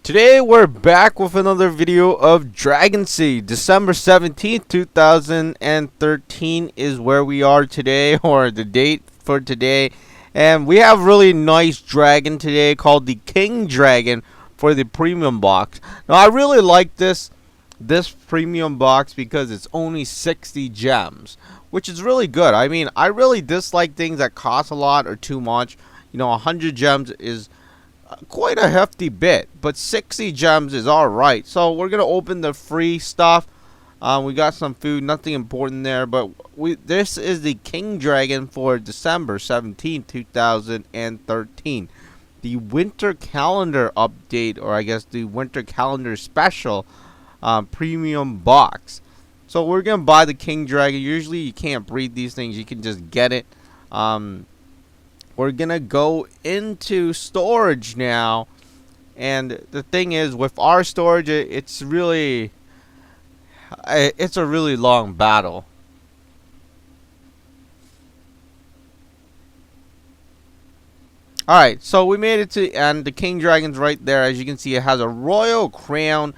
Today we're back with another video of Dragon Seed. December 17th, 2013 is where we are today, or the date for today. And we have really nice dragon today called the King Dragon for the premium box. Now I really like this premium box because it's only 60 gems, which is really good. I mean, I really dislike things that cost a lot or too much. You know, 100 gems is quite a hefty bit, but 60 gems is alright. So we're gonna open the free stuff. We got some food, nothing important there, but this is the King Dragon for December 17, 2013. The winter calendar update, or I guess the winter calendar special premium box. So we're gonna buy the King Dragon. Usually you can't breed these things, you can just get it. We're gonna go into storage now, and the thing is, with our storage, it's a really long battle. Alright, so we made it to the end. The King Dragon's right there. As you can see, it has a royal crown,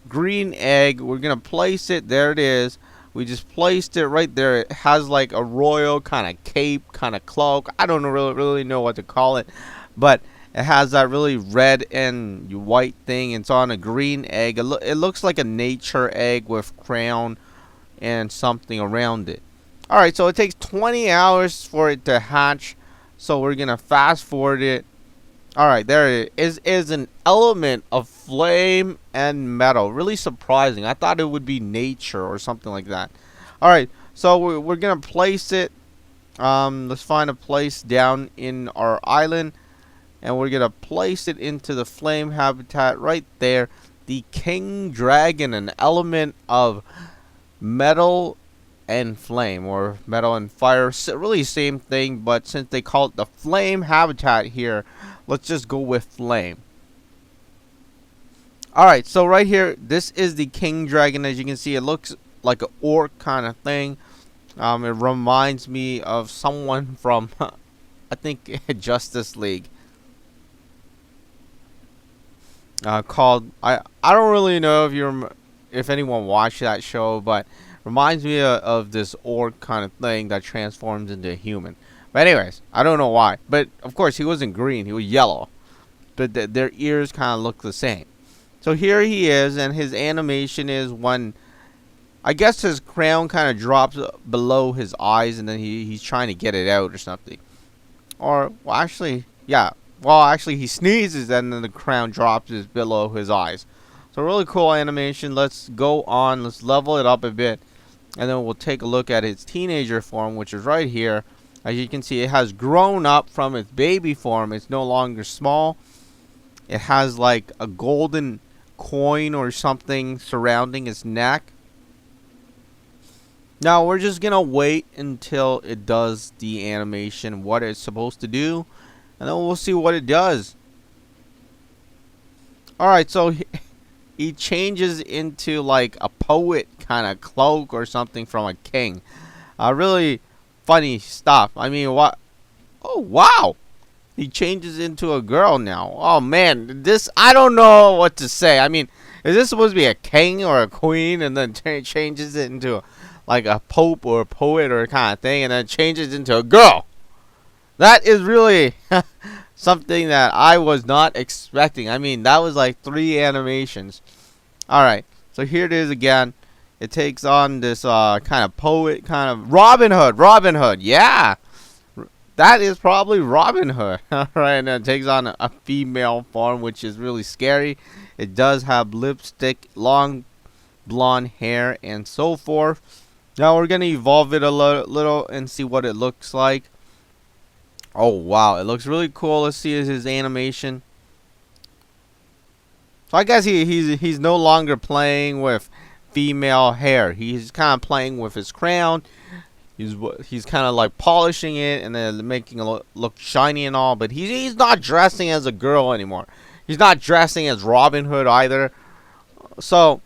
green egg. We're gonna place it. There it is. We just placed it right there. It has like a royal kind of cape, kind of cloak. I don't really know what to call it, but it has that really red and white thing. It's on a green egg. It looks like a nature egg with crown and something around it. Alright, so it takes 20 hours for it to hatch. So we're gonna fast forward it. Alright, there it is an element of flame and metal. Really surprising. I thought it would be nature or something like that. Alright, so we're going to place it. Let's find a place down in our island. And we're going to place it into the flame habitat right there. The King Dragon, an element of metal and flame, or metal and fire. Really same thing, but since they call it the flame habitat here, let's just go with flame. Alright, so right here, this is the King Dragon. As you can see, it looks like an orc kind of thing. It reminds me of someone from, I think, Justice League. Called, I don't really know if anyone watched that show, but reminds me of this orc kind of thing that transforms into a human. But anyways, I don't know why. But of course, he wasn't green. He was yellow. But their ears kind of look the same. So here he is, and his animation is when, I guess his crown kind of drops below his eyes, and then he's trying to get it out or something. Or, well, actually, yeah. Well, actually, he sneezes, and then the crown drops below his eyes. So really cool animation. Let's go on. Let's level it up a bit. And then we'll take a look at its teenager form, which is right here. As you can see, it has grown up from its baby form. It's no longer small. It has like a golden coin or something surrounding its neck. Now we're just gonna wait until it does the animation, what it's supposed to do, and then we'll see what it does. Alright, so he changes into like a poet kind of cloak or something from a king. Really funny stuff. I mean, what? Oh, wow. He changes into a girl now. Oh, man. This, I don't know what to say. I mean, is this supposed to be a king or a queen, and then changes it into like a pope or a poet or kind of thing, and then changes into a girl? That is really something that I was not expecting. I mean, that was like 3 animations. Alright, so here it is again. It takes on this kind of poet, kind of Robin Hood, yeah! That is probably Robin Hood. Alright, and it takes on a female form, which is really scary. It does have lipstick, long blonde hair, and so forth. Now we're going to evolve it a little and see what it looks like. Oh, wow, it looks really cool. Let's see his animation. So I guess he's no longer playing with female hair. He's kind of playing with his crown. He's kind of like polishing it and then making it look shiny and all. But he's not dressing as a girl anymore. He's not dressing as Robin Hood either. So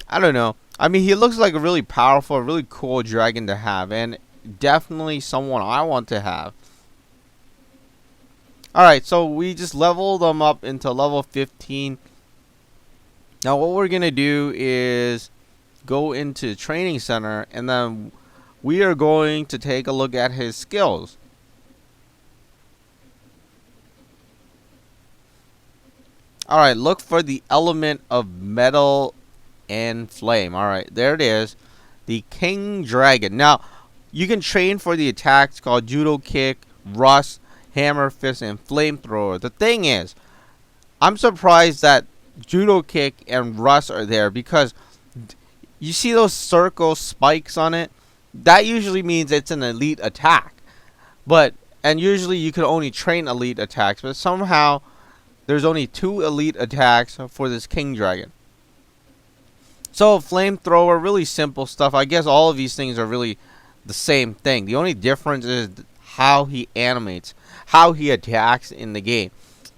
I don't know. I mean, he looks like a really powerful, really cool dragon to have, and definitely someone I want to have. Alright, so we just leveled them up into level 15. Now what we're gonna do is go into the training center, and then we are going to take a look at his skills. Alright, look for the element of metal and flame. Alright, there it is. The King Dragon. Now, you can train for the attacks called Judo Kick, Rust, Hammer Fist, and Flamethrower. The thing is, I'm surprised that Judo Kick and Rust are there, because you see those circle spikes on it? That usually means it's an elite attack. And usually you can only train elite attacks, but somehow there's only 2 elite attacks for this King Dragon. So Flamethrower, really simple stuff. I guess all of these things are really the same thing. The only difference is how he animates, how he attacks in the game.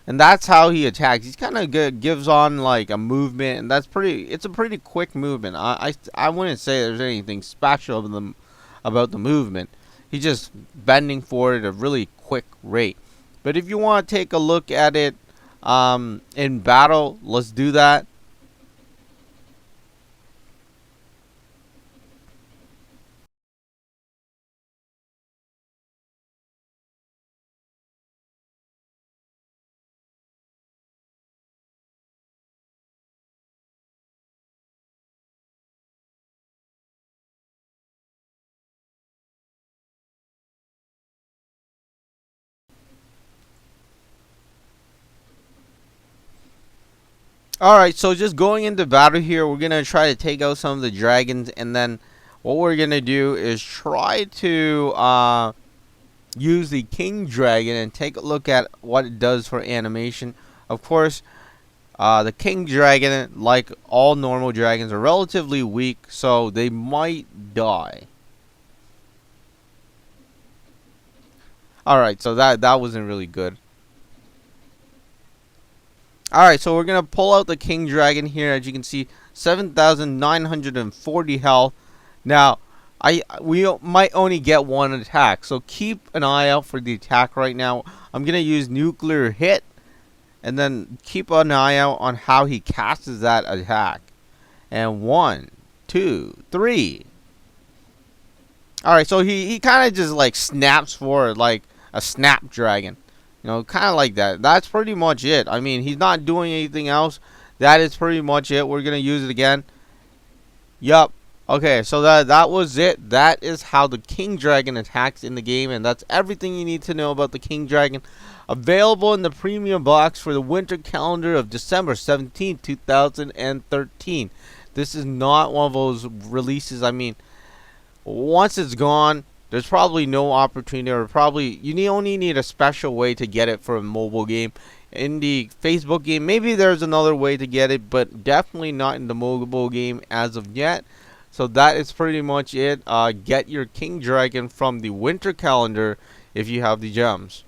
And that's how he attacks. He's kind of gives on like a movement, and it's a pretty quick movement. I wouldn't say there's anything special about the movement. He's just bending forward at a really quick rate. But if you want to take a look at it in battle, let's do that. Alright, so just going into battle here, we're going to try to take out some of the dragons, and then what we're going to do is try to use the King Dragon and take a look at what it does for animation. Of course, the King Dragon, like all normal dragons, are relatively weak, so they might die. Alright, so that wasn't really good. Alright, so we're going to pull out the King Dragon here. As you can see, 7,940 health. Now, we might only get one attack, so keep an eye out for the attack right now. I'm going to use Nuclear Hit, and then keep an eye out on how he casts that attack. And 1, 2, 3. Alright, so he kind of just like snaps forward like a Snapdragon. You know, kind of like that. That's pretty much it. I mean, he's not doing anything else. That is pretty much it. We're going to use it again. Yup. Okay, so that was it. That is how the King Dragon attacks in the game, and that's everything you need to know about the King Dragon. Available in the premium box for the winter calendar of December 17, 2013. This is not one of those releases. I mean, once it's gone, there's probably no opportunity, or probably you only need a special way to get it for a mobile game. In the Facebook game, maybe there's another way to get it, but definitely not in the mobile game as of yet. So that is pretty much it. Get your King Dragon from the winter calendar if you have the gems.